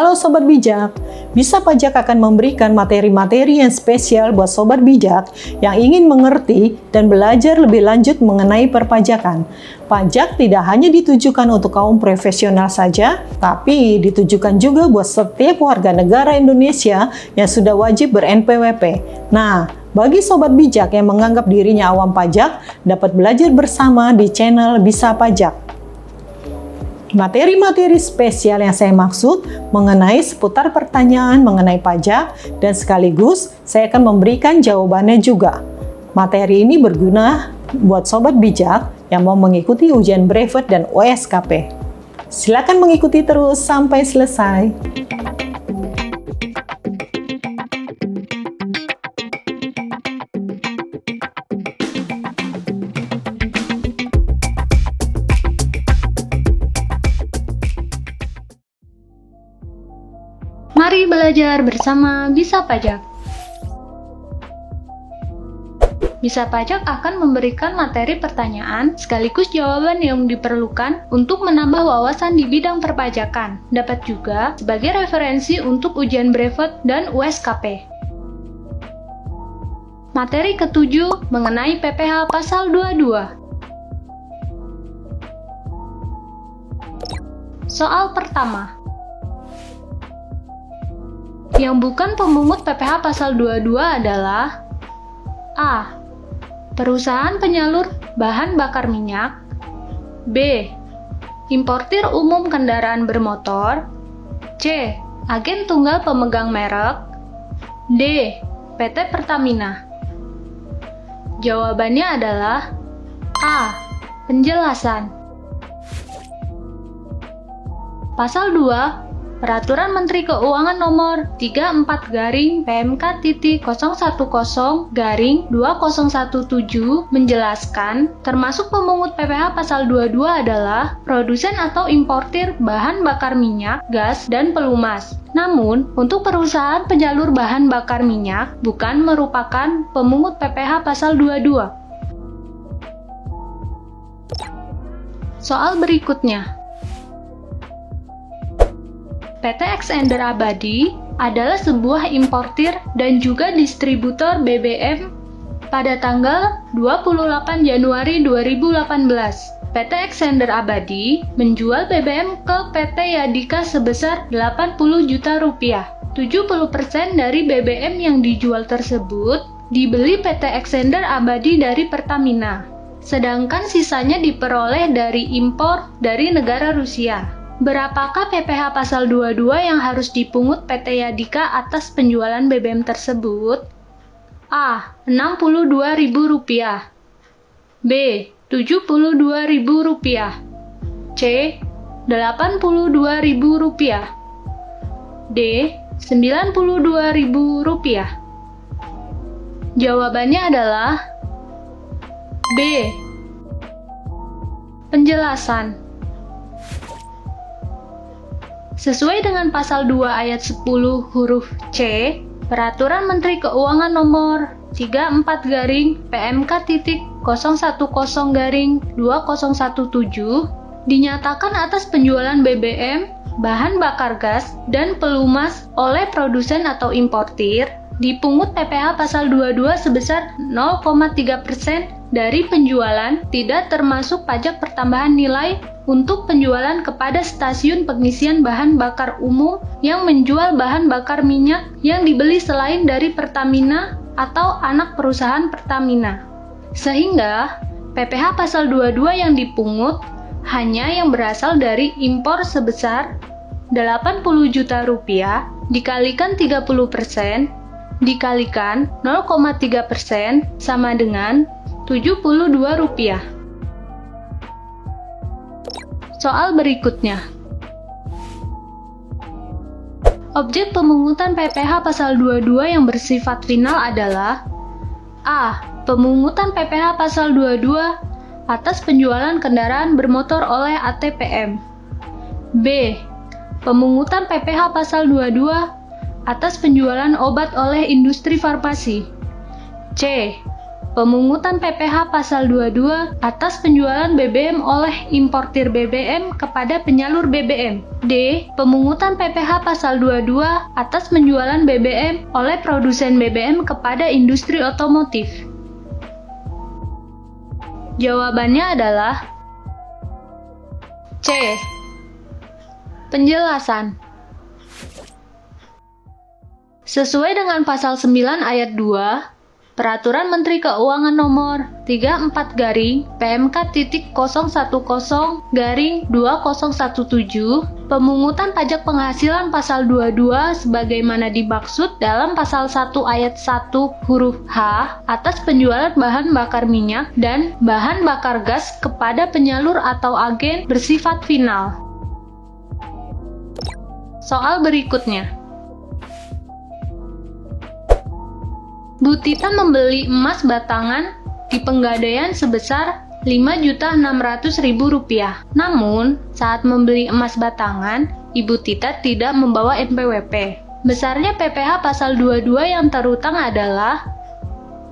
Halo Sobat Bijak, Bisa Pajak akan memberikan materi-materi yang spesial buat Sobat Bijak yang ingin mengerti dan belajar lebih lanjut mengenai perpajakan. Pajak tidak hanya ditujukan untuk kaum profesional saja, tapi ditujukan juga buat setiap warga negara Indonesia yang sudah wajib ber-NPWP. Nah, bagi Sobat Bijak yang menganggap dirinya awam pajak, dapat belajar bersama di channel Bisa Pajak. Materi-materi spesial yang saya maksud mengenai seputar pertanyaan mengenai pajak dan sekaligus saya akan memberikan jawabannya juga. Materi ini berguna buat Sobat Bijak yang mau mengikuti ujian brevet dan OSKP. Silakan mengikuti terus sampai selesai. Mari belajar bersama Bisa Pajak. Bisa Pajak akan memberikan materi pertanyaan sekaligus jawaban yang diperlukan untuk menambah wawasan di bidang perpajakan. Dapat juga sebagai referensi untuk ujian brevet dan USKP. Materi ketujuh mengenai PPh Pasal 22. Soal pertama. Yang bukan pemungut PPh Pasal 22 adalah A. Perusahaan penyalur bahan bakar minyak. B. Importir umum kendaraan bermotor. C. Agen tunggal pemegang merek. D. PT Pertamina. Jawabannya adalah A. Penjelasan. Pasal 2 Peraturan Menteri Keuangan Nomor 34-PMK-010-2017 menjelaskan, termasuk pemungut PPh Pasal 22 adalah produsen atau importir bahan bakar minyak, gas, dan pelumas. Namun, untuk perusahaan penyalur bahan bakar minyak bukan merupakan pemungut PPh Pasal 22. Soal berikutnya. PT Exxender Abadi adalah sebuah importir dan juga distributor BBM pada tanggal 28 Januari 2018. PT Exxender Abadi menjual BBM ke PT Yadika sebesar 80 juta rupiah. 70% dari BBM yang dijual tersebut dibeli PT Exxender Abadi dari Pertamina. Sedangkan sisanya diperoleh dari impor dari negara Rusia. Berapakah PPh Pasal 22 yang harus dipungut PT Yadika atas penjualan BBM tersebut? A. Rp62.000. B. Rp72.000. C. Rp82.000. D. Rp92.000. Jawabannya adalah B. Penjelasan. Sesuai dengan Pasal 2 Ayat 10 huruf C, Peraturan Menteri Keuangan Nomor 34-PMK-010-2017 dinyatakan atas penjualan BBM, bahan bakar gas, dan pelumas oleh produsen atau importir, dipungut PPh Pasal 22 sebesar 0,3% dari penjualan, tidak termasuk pajak pertambahan nilai untuk penjualan kepada stasiun pengisian bahan bakar umum yang menjual bahan bakar minyak yang dibeli selain dari Pertamina atau anak perusahaan Pertamina. Sehingga, PPh Pasal 22 yang dipungut hanya yang berasal dari impor sebesar 80 juta rupiah dikalikan 30% dikalikan 0,3% sama dengan Rp72. Soal berikutnya. Objek pemungutan PPh Pasal 22 yang bersifat final adalah A. Pemungutan PPh Pasal 22 atas penjualan kendaraan bermotor oleh ATPM. B. Pemungutan PPh Pasal 22 atas penjualan obat oleh industri farmasi. C. Pemungutan PPh pasal 22 atas penjualan BBM oleh importir BBM kepada penyalur BBM. D. Pemungutan PPh pasal 22 atas penjualan BBM oleh produsen BBM kepada industri otomotif. Jawabannya adalah C. Penjelasan. Sesuai dengan pasal 9 ayat 2, Peraturan Menteri Keuangan Nomor 34-PMK.010-2017, pemungutan pajak penghasilan pasal 22 sebagaimana dimaksud dalam pasal 1 ayat 1 huruf H atas penjualan bahan bakar minyak dan bahan bakar gas kepada penyalur atau agen bersifat final. Soal berikutnya. Bu Tita membeli emas batangan di Pegadaian sebesar Rp5.600.000. Namun, saat membeli emas batangan, Ibu Tita tidak membawa NPWP. Besarnya PPh pasal 22 yang terutang adalah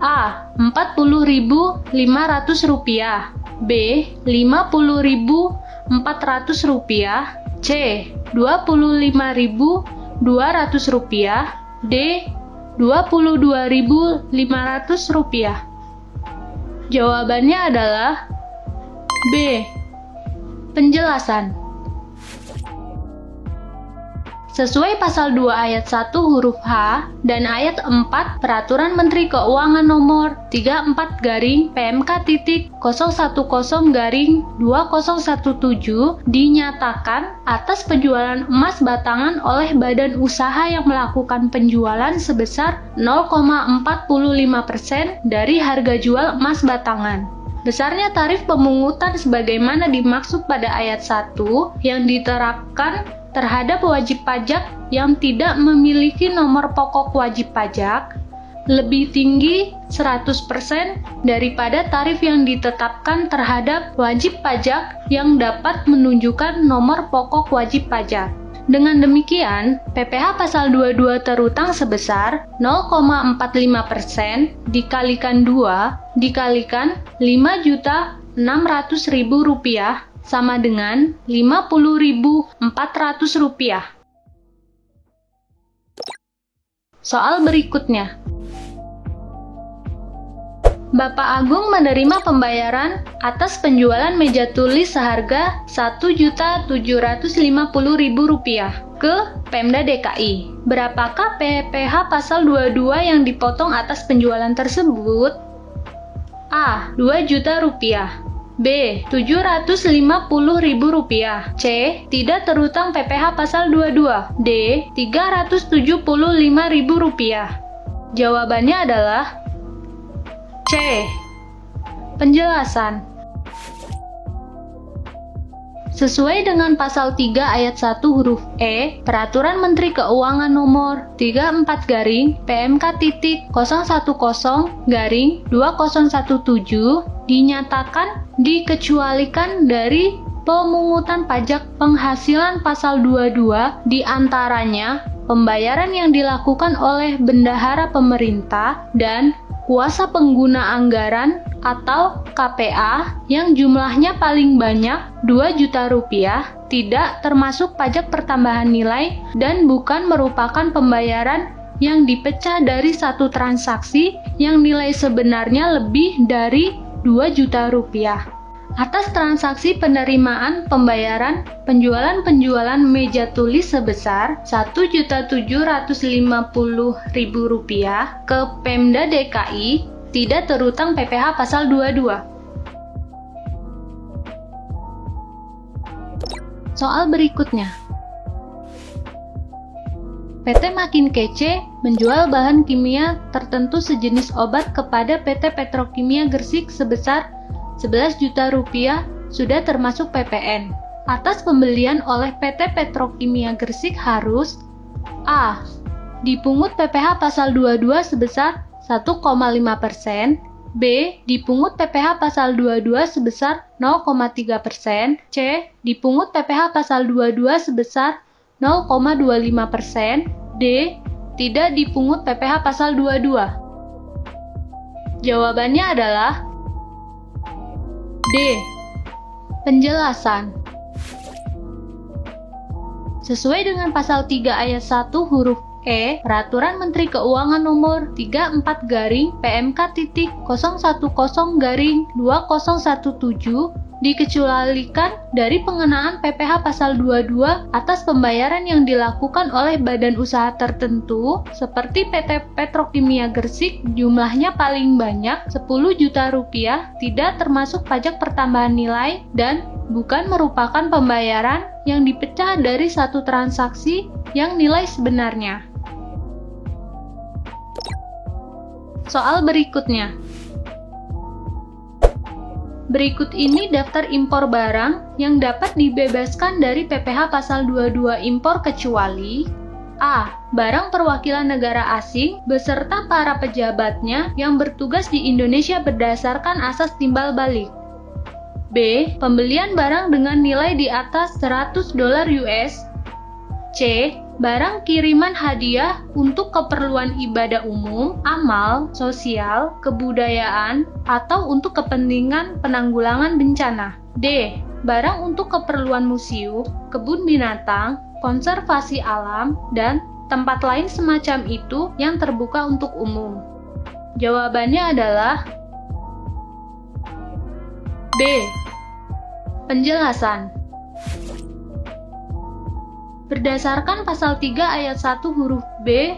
A. Rp40.500, B. Rp50.400, C. Rp25.200, D. Rp22.500. Jawabannya adalah B. Penjelasan. Sesuai pasal 2 ayat 1 huruf H dan ayat 4 Peraturan Menteri Keuangan Nomor 34-PMK.010-2017 dinyatakan atas penjualan emas batangan oleh badan usaha yang melakukan penjualan sebesar 0,45% dari harga jual emas batangan. Besarnya tarif pemungutan sebagaimana dimaksud pada ayat 1 yang diterapkan terhadap wajib pajak yang tidak memiliki nomor pokok wajib pajak lebih tinggi 100% daripada tarif yang ditetapkan terhadap wajib pajak yang dapat menunjukkan nomor pokok wajib pajak. Dengan demikian, PPh pasal 22 terutang sebesar 0,45% dikalikan 2 dikalikan Rp5.600.000 sama dengan Rp50.400. Soal berikutnya. Bapak Agung menerima pembayaran atas penjualan meja tulis seharga Rp1.750.000 ke Pemda DKI. Berapakah PPh pasal 22 yang dipotong atas penjualan tersebut? A. Rp2 juta, B. Rp750.000, C. Tidak terutang PPh pasal 22, D. Rp375.000. Jawabannya adalah C. Penjelasan. Sesuai dengan pasal 3 ayat 1 huruf E, Peraturan Menteri Keuangan Nomor 34-PMK.010-2017 dinyatakan dikecualikan dari pemungutan pajak penghasilan pasal 22 diantaranya pembayaran yang dilakukan oleh bendahara pemerintah dan kuasa pengguna anggaran atau KPA yang jumlahnya paling banyak Rp2 juta tidak termasuk pajak pertambahan nilai dan bukan merupakan pembayaran yang dipecah dari satu transaksi yang nilai sebenarnya lebih dari Rp2 juta. Atas transaksi penerimaan pembayaran penjualan meja tulis sebesar Rp1.750.000 ke Pemda DKI tidak terutang PPh pasal 22. Soal berikutnya. PT Makin Kece menjual bahan kimia tertentu sejenis obat kepada PT Petrokimia Gresik sebesar Rp11 juta sudah termasuk PPN. Atas pembelian oleh PT Petrokimia Gresik harus A. Dipungut PPh pasal 22 sebesar 1,5%, B. Dipungut PPh pasal 22 sebesar 0,3%, C. Dipungut PPh pasal 22 sebesar 0,25%, D. Tidak dipungut PPh pasal 22. Jawabannya adalah D. Penjelasan. Sesuai dengan pasal 3 ayat 1 huruf E, Peraturan Menteri Keuangan Nomor 34-PMK.010-2017 dikecualikan dari pengenaan PPh pasal 22 atas pembayaran yang dilakukan oleh badan usaha tertentu seperti PT Petrokimia Gresik jumlahnya paling banyak 10 juta rupiah, tidak termasuk pajak pertambahan nilai dan bukan merupakan pembayaran yang dipecah dari satu transaksi yang nilai sebenarnya. Soal berikutnya. Berikut ini daftar impor barang yang dapat dibebaskan dari PPh pasal 22 impor kecuali A. Barang perwakilan negara asing beserta para pejabatnya yang bertugas di Indonesia berdasarkan asas timbal balik. B. Pembelian barang dengan nilai di atas $100 US. C. Barang kiriman hadiah untuk keperluan ibadah umum, amal, sosial, kebudayaan, atau untuk kepentingan penanggulangan bencana. D. Barang untuk keperluan museum, kebun binatang, konservasi alam, dan tempat lain semacam itu yang terbuka untuk umum. Jawabannya adalah B. Penjelasan. Berdasarkan pasal 3 ayat 1 huruf B,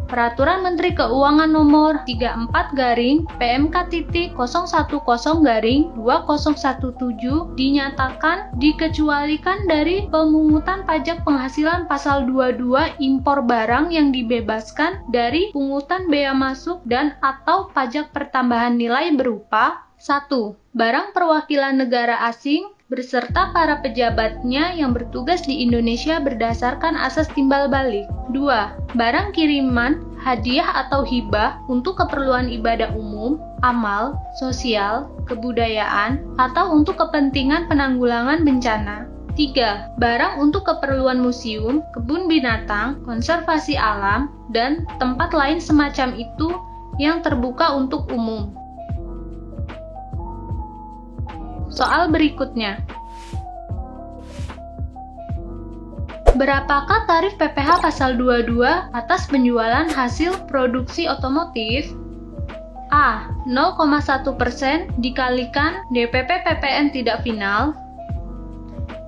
Peraturan Menteri Keuangan Nomor 34-PMK.010-2017 dinyatakan dikecualikan dari pemungutan pajak penghasilan pasal 22 impor barang yang dibebaskan dari pungutan bea masuk dan atau pajak pertambahan nilai berupa 1. Barang perwakilan negara asing beserta para pejabatnya yang bertugas di Indonesia berdasarkan asas timbal balik. 2. Barang kiriman, hadiah atau hibah untuk keperluan ibadah umum, amal, sosial, kebudayaan, atau untuk kepentingan penanggulangan bencana. 3. Barang untuk keperluan museum, kebun binatang, konservasi alam, dan tempat lain semacam itu yang terbuka untuk umum. Soal berikutnya. Berapakah tarif PPh pasal 22 atas penjualan hasil produksi otomotif? A. 0,1% dikalikan DPP PPN tidak final.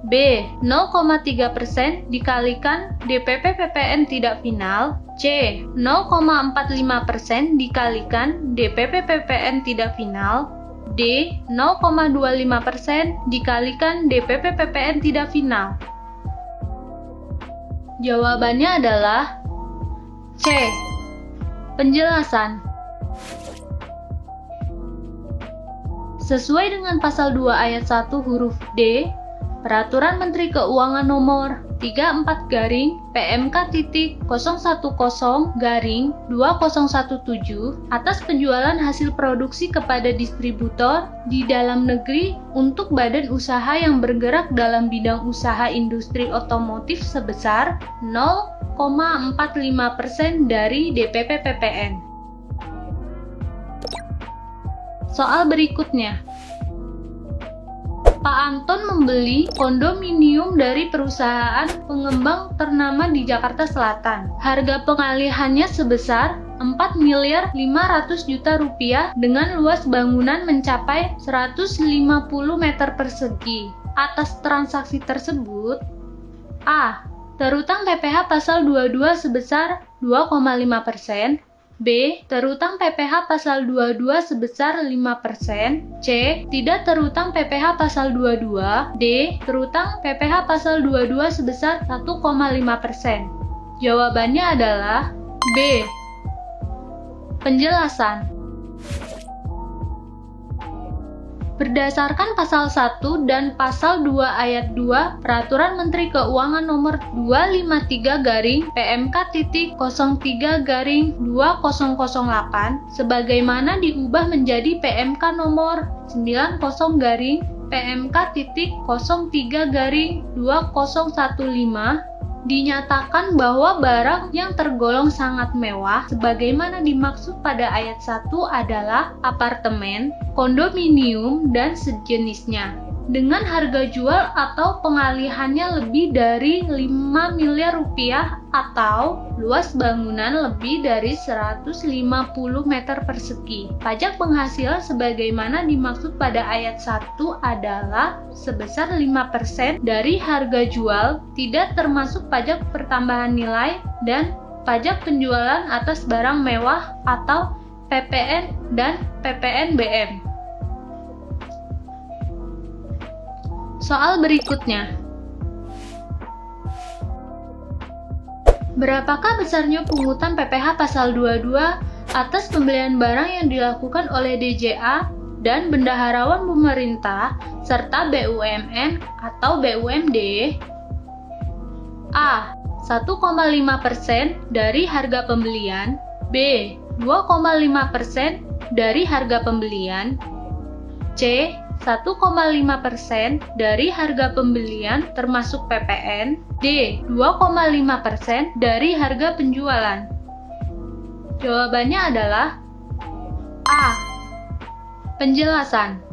B. 0,3% dikalikan DPP PPN tidak final. C. 0,45% dikalikan DPP PPN tidak final. D. 0,25% dikalikan DPP PPN tidak final. Jawabannya adalah C. Penjelasan. Sesuai dengan pasal 2 ayat 1 huruf D, Peraturan Menteri Keuangan Nomor 34-PMK.010-2017 atas penjualan hasil produksi kepada distributor di dalam negeri untuk badan usaha yang bergerak dalam bidang usaha industri otomotif sebesar 0,45% dari DPP PPN. Soal berikutnya. Pak Anton membeli kondominium dari perusahaan pengembang ternama di Jakarta Selatan. Harga pengalihannya sebesar 4.500.000.000 rupiah dengan luas bangunan mencapai 150 meter persegi. Atas transaksi tersebut, A. Terutang PPh pasal 22 sebesar 2,5%. B. Terutang PPh pasal 22 sebesar 5%. C. Tidak terutang PPh pasal 22. D. Terutang PPh pasal 22 sebesar 1,5%. Jawabannya adalah B. Penjelasan. Berdasarkan pasal 1 dan pasal 2 ayat 2 Peraturan Menteri Keuangan Nomor 253-PMK.03-2008 sebagaimana diubah menjadi PMK Nomor 90-PMK.03-2015 Dinyatakan bahwa barang yang tergolong sangat mewah sebagaimana dimaksud pada ayat 1 adalah apartemen, kondominium, dan sejenisnya. Dengan harga jual atau pengalihannya lebih dari 5 miliar rupiah atau luas bangunan lebih dari 150 meter persegi. Pajak penghasilan sebagaimana dimaksud pada ayat 1 adalah sebesar 5% dari harga jual, tidak termasuk pajak pertambahan nilai dan pajak penjualan atas barang mewah atau PPN dan PPNBM. Soal berikutnya. Berapakah besarnya pungutan PPh pasal 22 atas pembelian barang yang dilakukan oleh DJA dan bendaharawan pemerintah serta BUMN atau BUMD? A. 1,5% dari harga pembelian. B. 2,5% dari harga pembelian. C. 1,5% dari harga pembelian termasuk PPN. D. 2,5% dari harga penjualan. Jawabannya adalah A. Penjelasan.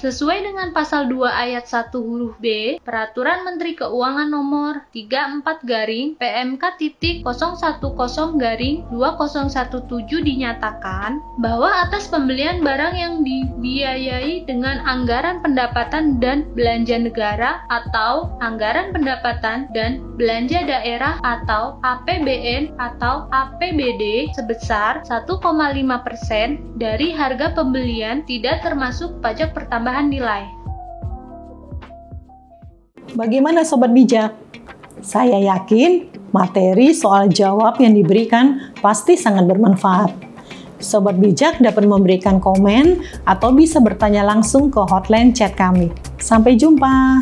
Sesuai dengan pasal 2 ayat 1 huruf B, Peraturan Menteri Keuangan nomor 34-PMK.010-2017 dinyatakan bahwa atas pembelian barang yang dibiayai dengan anggaran pendapatan dan belanja negara atau anggaran pendapatan dan belanja daerah atau APBN atau APBD sebesar 1,5% dari harga pembelian tidak termasuk pajak pertambahan nilai. Bagaimana Sobat Bijak? Saya yakin materi soal jawab yang diberikan pasti sangat bermanfaat. Sobat Bijak dapat memberikan komen atau bisa bertanya langsung ke hotline chat kami. Sampai jumpa!